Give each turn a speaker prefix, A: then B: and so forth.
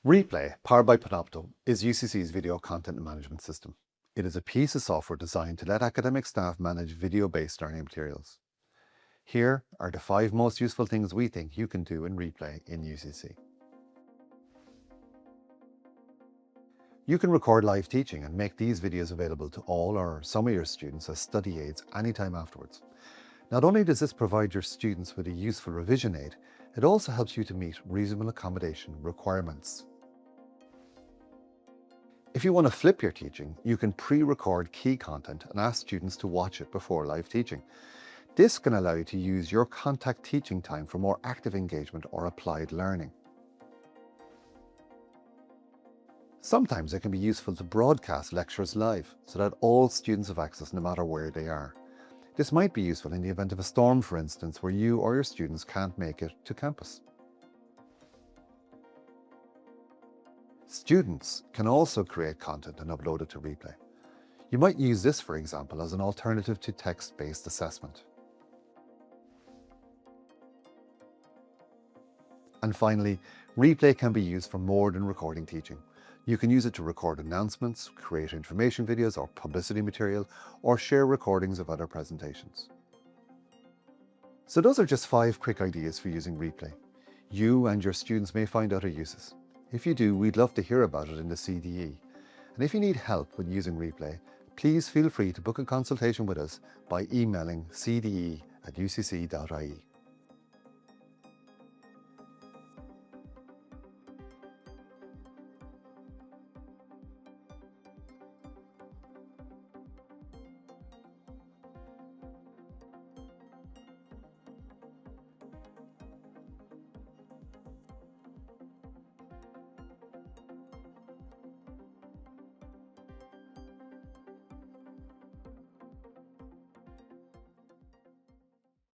A: Replay, powered by Panopto, is UCC's video content management system. It is a piece of software designed to let academic staff manage video-based learning materials. Here are the 5 most useful things we think you can do in Replay in UCC. You can record live teaching and make these videos available to all or some of your students as study aids anytime afterwards. Not only does this provide your students with a useful revision aid, it also helps you to meet reasonable accommodation requirements. If you want to flip your teaching, you can pre-record key content and ask students to watch it before live teaching. This can allow you to use your contact teaching time for more active engagement or applied learning. Sometimes it can be useful to broadcast lectures live so that all students have access no matter where they are. This might be useful in the event of a storm, for instance, where you or your students can't make it to campus. Students can also create content and upload it to Replay. You might use this, for example, as an alternative to text-based assessment. And finally, Replay can be used for more than recording teaching. You can use it to record announcements, create information videos or publicity material, or share recordings of other presentations. So those are just 5 quick ideas for using Replay. You and your students may find other uses. If you do, we'd love to hear about it in the CDE. And if you need help with using Replay, please feel free to book a consultation with us by emailing cde@ucc.ie.